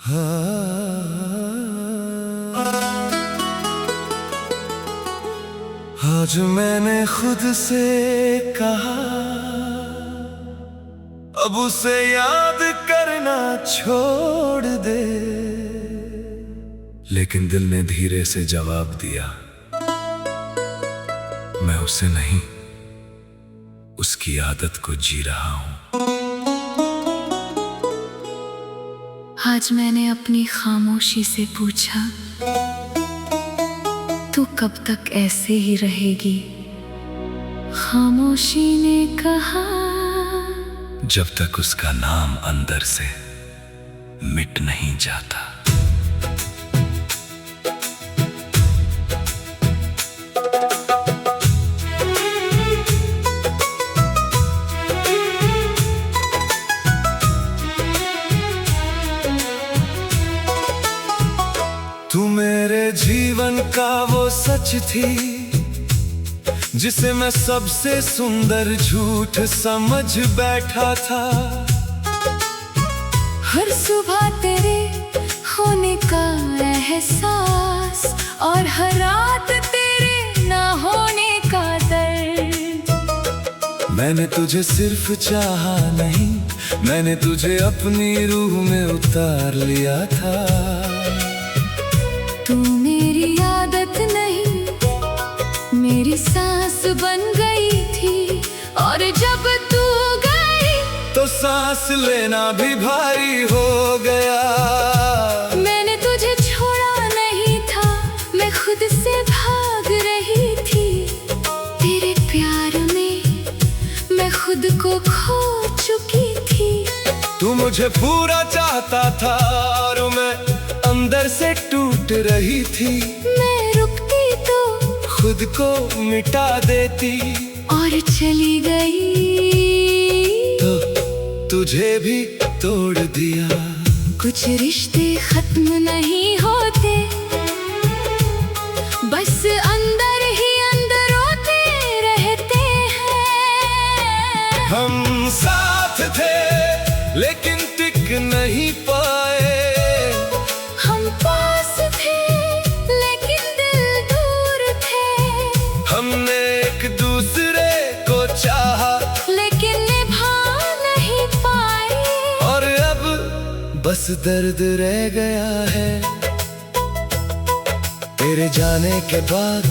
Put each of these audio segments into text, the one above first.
आज मैंने खुद से कहा अब उसे याद करना छोड़ दे, लेकिन दिल ने धीरे से जवाब दिया, मैं उसे नहीं उसकी आदत को जी रहा हूं। आज मैंने अपनी खामोशी से पूछा, तू कब तक ऐसे ही रहेगी? खामोशी ने कहा, जब तक उसका नाम अंदर से मिट नहीं जाता। तू मेरे जीवन का वो सच थी जिसे मैं सबसे सुंदर झूठ समझ बैठा था। हर सुबह तेरे होने का एहसास और हर रात तेरे ना होने का दर्द। मैंने तुझे सिर्फ चाहा नहीं, मैंने तुझे अपनी रूह में उतार लिया था। तू मेरी आदत नहीं मेरी सांस बन गई थी, और जब तू गई तो सांस लेना भी भारी हो गया। मैंने तुझे छोड़ा नहीं था, मैं खुद से भाग रही थी। तेरे प्यार में मैं खुद को खो चुकी थी। तू मुझे पूरा चाहता था और मैं अंदर से टूट रही थी। मैं रुकती तो खुद को मिटा देती, और चली गई तो तुझे भी तोड़ दिया। कुछ रिश्ते खत्म नहीं होते, बस अंदर ही अंदर रोते रहते हैं। हम साथ थे लेकिन टिक नहीं पाए, हम पास थे लेकिन दिल दूर थे। हमने एक दूसरे को चाहा लेकिन निभा नहीं पाए, और अब बस दर्द रह गया है। तेरे जाने के बाद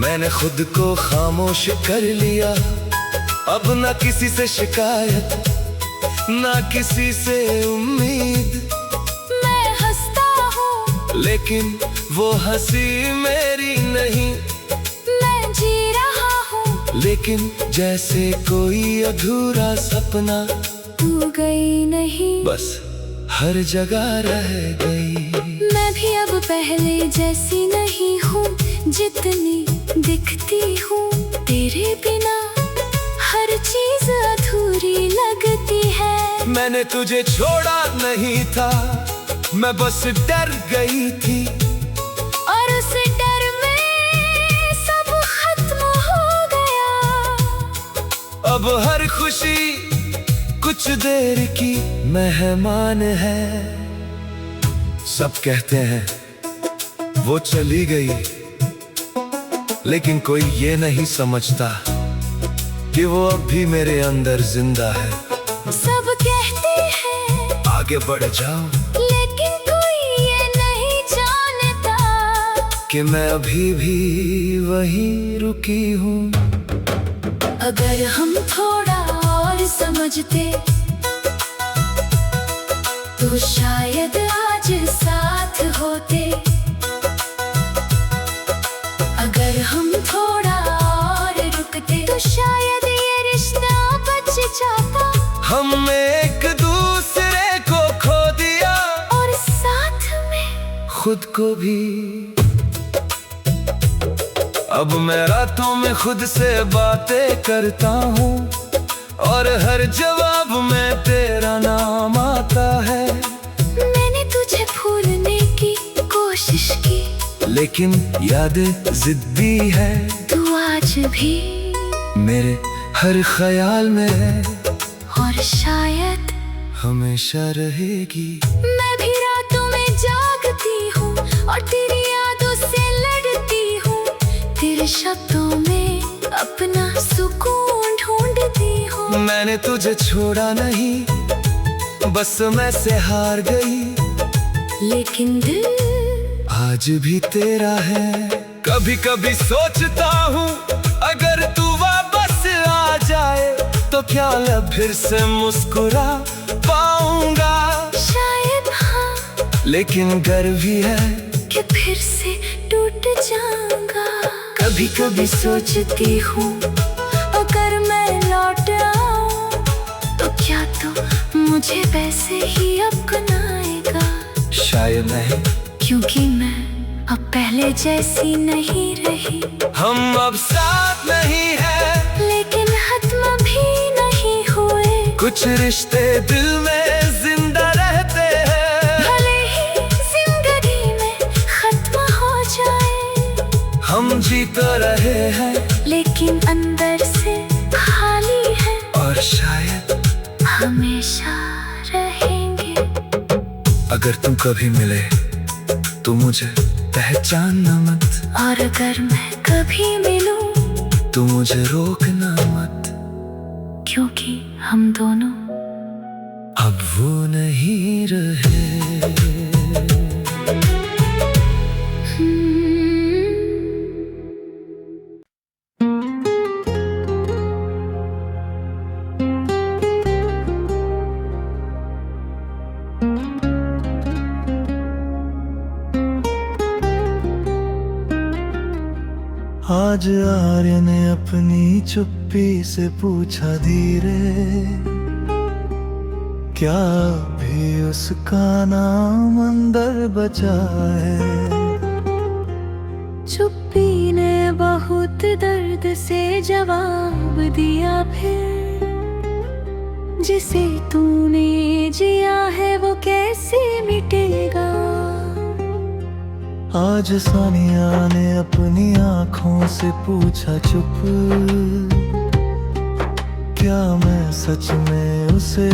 मैंने खुद को खामोश कर लिया। अब ना किसी से शिकायत ना किसी से उम्मीद। मैं हंसता हूँ लेकिन वो हंसी मेरी नहीं, मैं जी रहा हूँ लेकिन जैसे कोई अधूरा सपना। तू गई नहीं, बस हर जगह रह गई। मैं भी अब पहले जैसी नहीं हूँ, जितनी दिखती हूँ। तेरे बिना हर चीज अधूरी लगती है। मैंने तुझे छोड़ा नहीं था, मैं बस डर गई थी। और उस डर में सब खत्म हो गया। अब हर खुशी कुछ देर की मेहमान है। सब कहते हैं वो चली गई, लेकिन कोई ये नहीं समझता कि वो अब भी मेरे अंदर जिंदा है। सब कहते हैं आगे बढ़ जाओ, लेकिन कोई ये नहीं जानता कि मैं अभी भी वहीं रुकी हूँ। अगर हम थोड़ा और समझते तो शायद आज साथ होते। अगर हम थोड़ा और रुकते तो शायद ये रिश्ता बच जाता। हमने एक दूसरे को खो दिया, और साथ में खुद को भी। अब मैं रातों में खुद से बातें करता हूँ, और हर जवाब में तेरा नाम आता है। मैंने तुझे भूलने की कोशिश की, लेकिन यादें जिद्दी है। तू आज भी मेरे हर ख्याल में है, और शायद हमेशा रहेगी। मैं भी रातों और तेरी यादों से लड़ती हूँ। तेरे शब्दों में अपना सुकून ढूंढती हूँ। मैंने तुझे छोड़ा नहीं, बस मैं से हार गई, लेकिन दिल आज भी तेरा है। कभी कभी सोचता हूँ अगर तू वापस आ जाए तो क्या मैं फिर से मुस्कुरा पाऊंगा। शायद हाँ, लेकिन डर भी है कि फिर से टूट जाऊंगा। कभी कभी सोचती हूँ अगर मैं लौट आऊं तो क्या तू मुझे वैसे ही अपनाएगा। शायद नहीं, क्योंकि मैं अब पहले जैसी नहीं रही। हम अब साथ नहीं है, लेकिन खत्म भी नहीं हुए। कुछ रिश्ते दिल में जिंदा रहते हैं। भले ही जिंदगी में खत्म हो जाए, हम जी तो रहे हैं, लेकिन अंदर से खाली है। और शायद हमेशा रहेंगे। अगर तुम कभी मिले तो मुझे पहचानना मत, और अगर मैं कभी मिलूं तो मुझे रोकना मत, क्योंकि हम दोनों अब वो नहीं रहे। आज आर्य ने अपनी चुप्पी से पूछा धीरे, क्या भी उसका नाम अंदर बचा है। चुप्पी ने बहुत दर्द से जवाब दिया, फिर जिसे तूने जिया है वो कैसे मिटेगा। आज सानिया ने अपनी आँखों से पूछा चुप, क्या मैं सच में उसे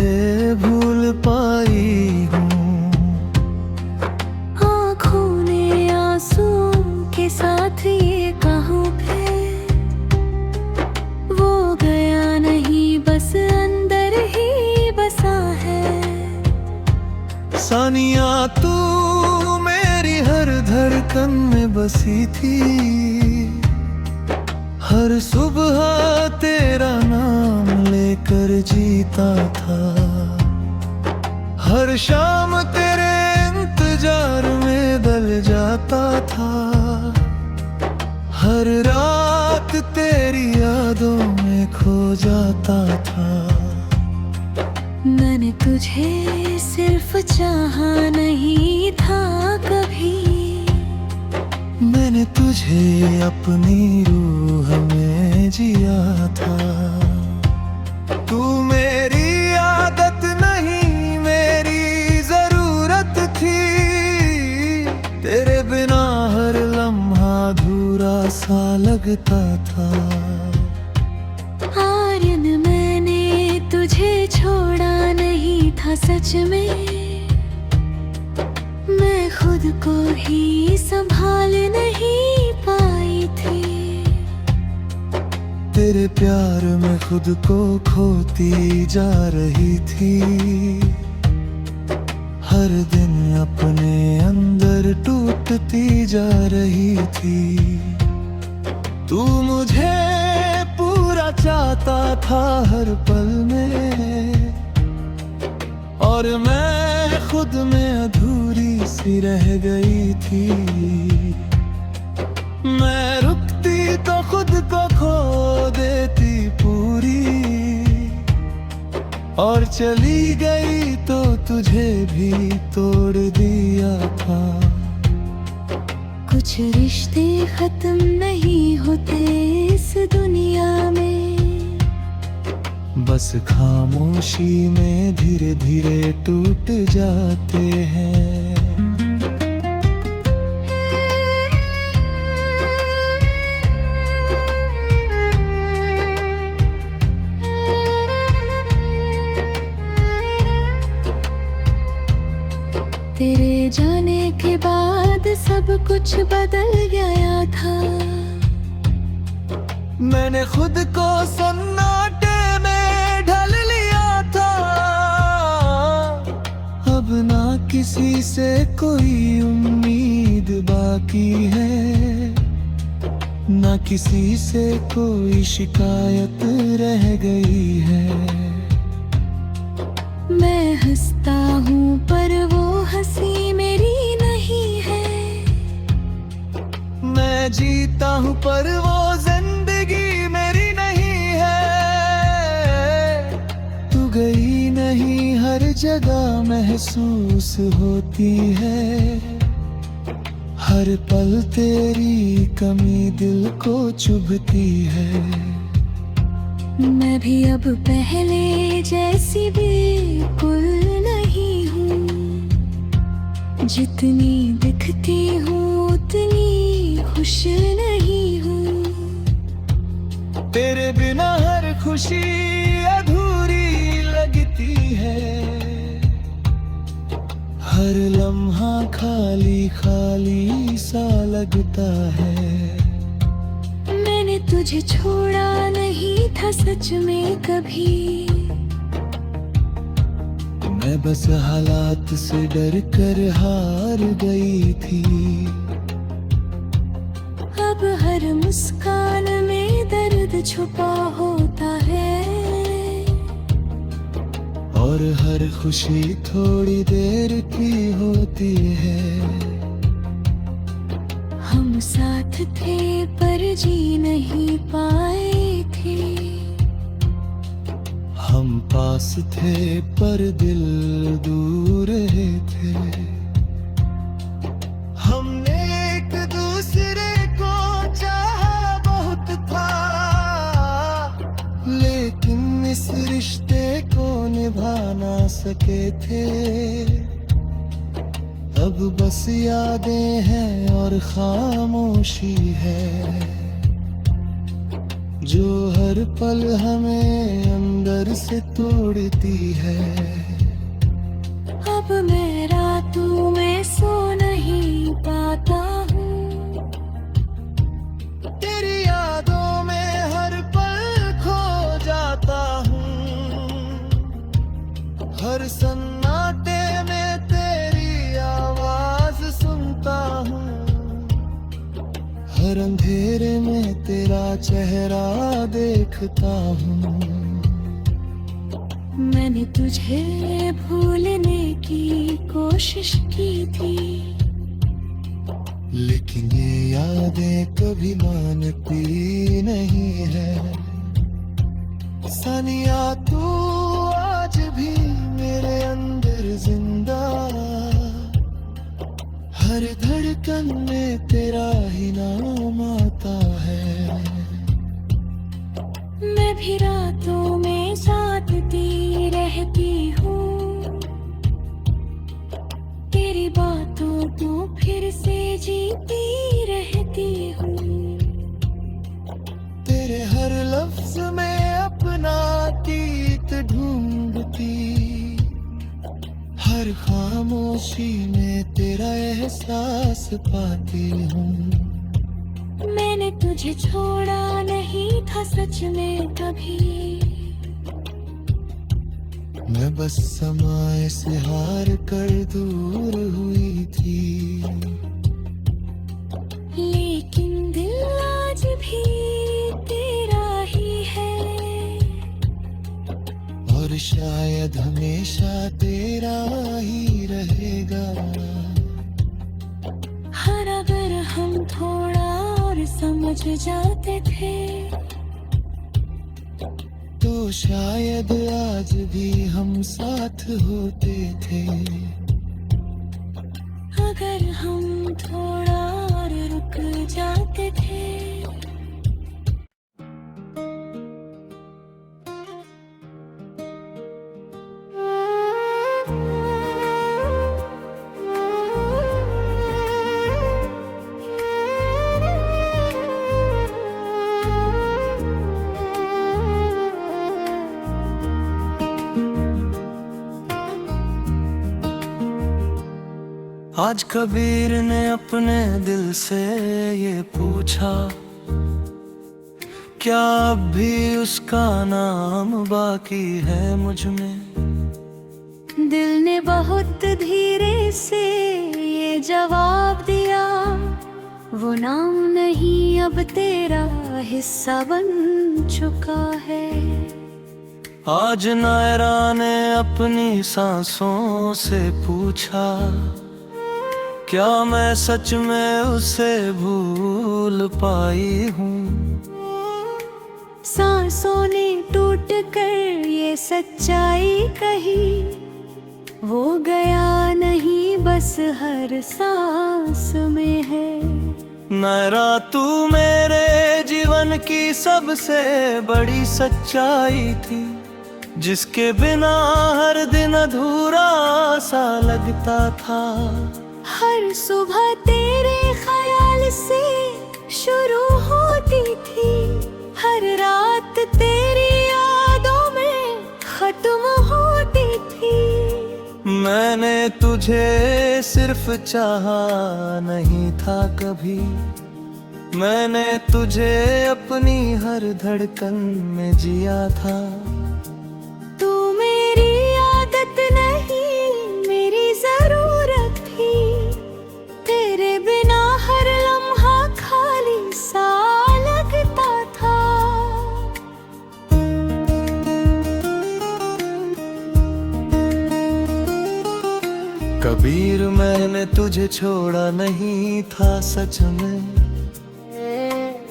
भूल पाई हूँ। आँखों ने आंसुओं के साथ ये कहूँ, फिर वो गया नहीं, बस अंदर ही बसा है। सानिया तू मेरी हर धड़कन में बसी थी, हर सुबह तेरा नाम लेकर जीता था, हर शाम तेरे इंतजार में दल जाता था, हर रात तेरी यादों में खो जाता था। मैंने तुझे सिर्फ चाहा नहीं था कभी, मैंने तुझे अपनी रूह में जिया था। तू मेरी आदत नहीं मेरी जरूरत थी, तेरे बिना हर लम्हा अधूरा सा लगता था। आर्यन मैंने तुझे छोड़ा नहीं था सच में, मैं खुद को ही संभाल नहीं पाई थी। तेरे प्यार में खुद को खोती जा रही थी, हर दिन अपने अंदर टूटती जा रही थी। तू मुझे पूरा चाहता था हर पल में, और मैं खुद में अधूरी सी रह गई थी। मैं रुकती तो खुद को खो देती पूरी, और चली गई तो तुझे भी तोड़ दिया था। कुछ रिश्ते खत्म नहीं होते इस दुनिया में, बस खामोशी में धीरे धीरे टूट जाते हैं। तेरे जाने के बाद सब कुछ बदल गया था। मैंने खुद को सन्नाटे में ढल लिया था। अब ना किसी से कोई उम्मीद बाकी है, ना किसी से कोई शिकायत रह गई है। मैं हंसता हूँ पर वो हंसी मेरी नहीं है। मैं जीता हूँ पर वो जिंदगी मेरी नहीं है। तू गई नहीं हर जगह महसूस होती है। हर पल तेरी कमी दिल को चुभती है। मैं भी अब पहले जैसी बिल्कुल नहीं हूँ। जितनी दिखती हूँ उतनी खुश नहीं हूँ। तेरे बिना हर खुशी अधूरी लगती है। हर लम्हा खाली खाली सा लगता है। मैंने तुझे छोड़ा नहीं था सच में कभी। मैं बस हालात से डर कर हार गई थी। अब हर मुस्कान में दर्द छुपा होता है। और हर खुशी थोड़ी देर की होती है। हम साथ थे पर जी नहीं पाए थे। हम पास थे पर दिल दूर थे। हमने एक दूसरे को चाहा बहुत था, लेकिन इस रिश्ते को निभा ना सके थे। अब बस यादें हैं और खामोशी है, जो हर पल हमें अंदर से तोड़ती है। अब मैं रातों में सो नहीं पाता हूँ। तेरी यादों में हर पल खो जाता हूँ। हर सन्नाटे में तेरी आवाज सुनता हूँ। हर अंधेरे में तेरा चेहरा देखता हूँ। मैंने तुझे भूलने की कोशिश की थी, लेकिन ये यादें कभी मानती नहीं है। सानिया तू आज भी मेरे अंदर जिंदा। हर धड़कन में तेरा ही नाम आता है। मैं भी रातों में साथती रहती हूँ। तेरी बातों को फिर से जीती रहती हूँ। तेरे हर लफ्ज में अपना गीत ढूंढती। हर खामोशी में तेरा एहसास पाती हूँ। मैंने तुझे छोड़ा नहीं था सच में कभी। मैं बस समय से हार कर दूर हुई थी। लेकिन दिल आज भी तेरा ही है। और शायद हमेशा तेरा ही रहेगा। हर अगर हम थोड़ा और समझ जाते थे, तो शायद आज भी हम साथ होते थे। अगर हम थोड़ा और रुक जाते थे। आज कबीर ने अपने दिल से ये पूछा, क्या अब भी उसका नाम बाकी है मुझ में? दिल ने बहुत धीरे से ये जवाब दिया, वो नाम नहीं अब तेरा हिस्सा बन चुका है। आज नायरा ने अपनी सांसों से पूछा, क्या मैं सच में उसे भूल पाई हूँ? सांसों ने टूट कर ये सच्चाई कही, वो गया नहीं बस हर सांस में है। नायरा तू मेरे जीवन की सबसे बड़ी सच्चाई थी, जिसके बिना हर दिन अधूरा सा लगता था। हर सुबह तेरे ख्याल से शुरू होती थी, हर रात तेरी यादों में खत्म होती थी। मैंने तुझे सिर्फ चाहा नहीं था कभी, मैंने तुझे अपनी हर धड़कन में जिया था। तू मेरी आदत नहीं मेरी जरूरत थी, तेरे बिना हर लम्हा खाली सा लगता था। कबीर मैंने तुझे छोड़ा नहीं था सच में,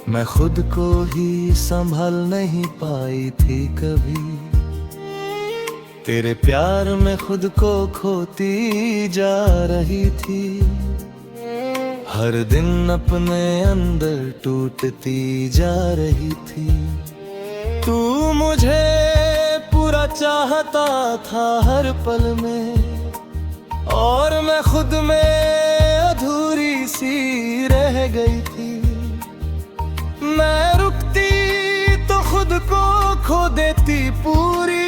मैं खुद को ही संभाल नहीं पाई थी कभी। तेरे प्यार में खुद को खोती जा रही थी, हर दिन अपने अंदर टूटती जा रही थी। तू मुझे पूरा चाहता था हर पल में, और मैं खुद में अधूरी सी रह गई थी। मैं रुकती तो खुद को खो देती पूरी,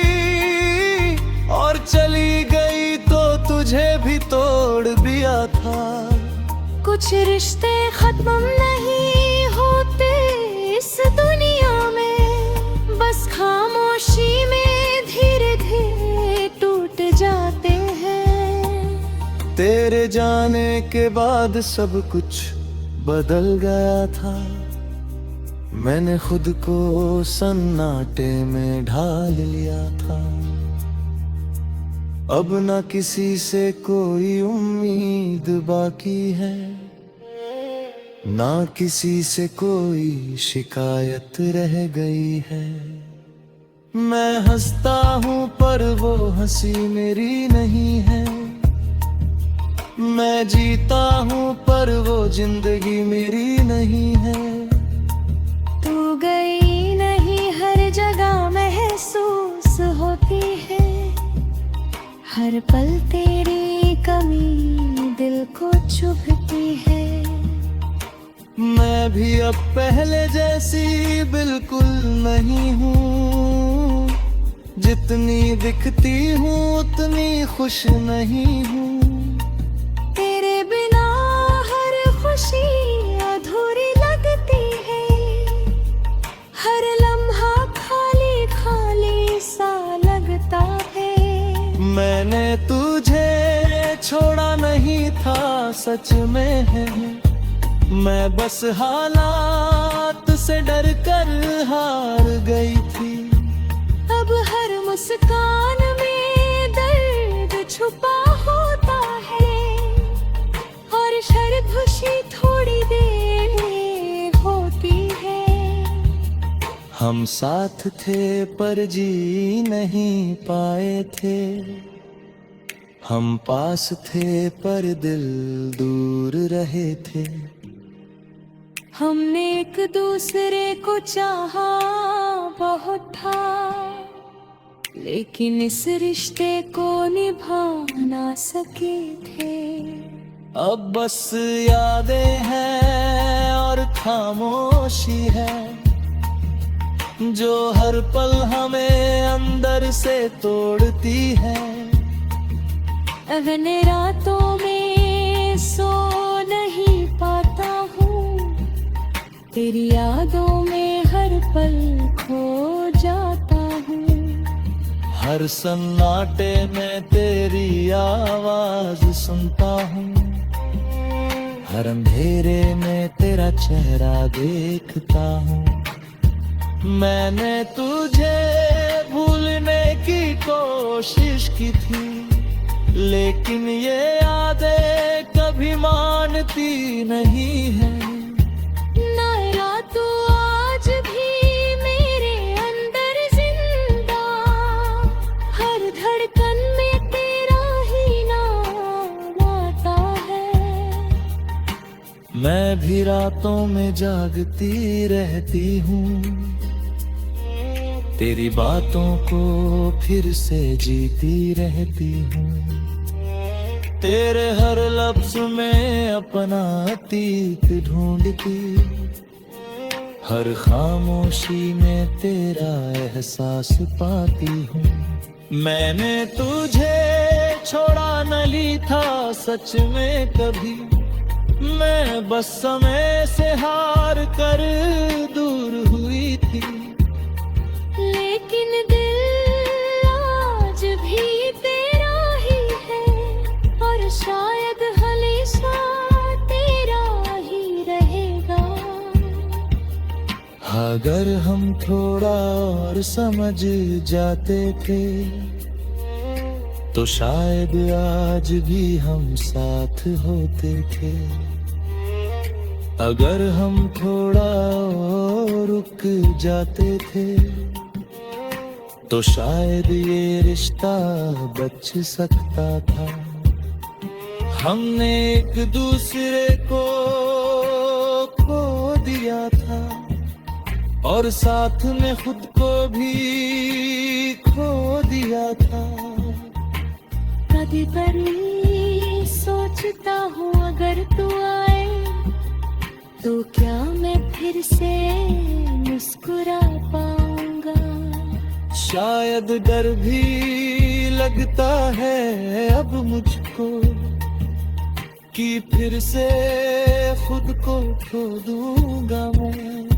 और चली गई तो तुझे भी तोड़ दिया था। कुछ रिश्ते खत्म नहीं होते इस दुनिया में, बस खामोशी में धीरे धीरे टूट जाते हैं। तेरे जाने के बाद सब कुछ बदल गया था, मैंने खुद को सन्नाटे में ढाल लिया था। अब ना किसी से कोई उम्मीद बाकी है, ना किसी से कोई शिकायत रह गई है। मैं हंसता हूँ पर वो हंसी मेरी नहीं है, मैं जीता हूँ पर वो जिंदगी मेरी नहीं है। तू गई नहीं हर जगह महसूस होती है, हर पल तेरी कमी दिल को चुभती है। मैं भी अब पहले जैसी बिल्कुल नहीं हूँ, जितनी दिखती हूँ उतनी खुश नहीं हूँ। तेरे बिना हर खुशी अधूरी लगती है, हर लम्हा खाली खाली सा लगता है। मैंने तुझे छोड़ा नहीं था सच में है, मैं बस हालात से डर कर हार गई थी। अब हर मुस्कान में दर्द छुपा होता है, और शर्त खुशी थोड़ी देर में होती है। हम साथ थे पर जी नहीं पाए थे, हम पास थे पर दिल दूर रहे थे। हमने एक दूसरे को चाहा बहुत था, लेकिन इस रिश्ते को निभा ना सके थे। अब बस यादें हैं और खामोशी है, जो हर पल हमें अंदर से तोड़ती है। अगले रातों में तेरी यादों में हर पल खो जाता हूँ। हर सन्नाटे में तेरी आवाज सुनता हूँ, हर अंधेरे में तेरा चेहरा देखता हूँ। मैंने तुझे भूलने की कोशिश की थी, लेकिन ये यादें कभी मानती नहीं है। नायरा तू आज भी मेरे अंदर जिंदा, हर धड़कन में तेरा ही नाम आता है। मैं भी रातों में जागती रहती हूँ, तेरी बातों को फिर से जीती रहती हूँ। तेरे हर लफ्ज में अपना अतीत ढूंढती, हर खामोशी में तेरा एहसास पाती हूँ। मैंने तुझे छोड़ा न ली था सच में कभी, मैं बस समय से हार कर दूर हुई थी। लेकिन दिल आज भी तेरा ही है, और शायद हमेशा तेरा ही रहेगा। अगर हम थोड़ा और समझ जाते थे, तो शायद आज भी हम साथ होते थे। अगर हम थोड़ा और रुक जाते थे, तो शायद ये रिश्ता बच सकता था। हमने एक दूसरे को खो दिया था, और साथ में खुद को भी खो दिया था। कभी कभी सोचता हूँ अगर तू आए, तो क्या मैं फिर से मुस्कुरा पाऊंगा। शायद डर भी लगता है अब मुझको, कि फिर से खुद को खो दूंगा मैं।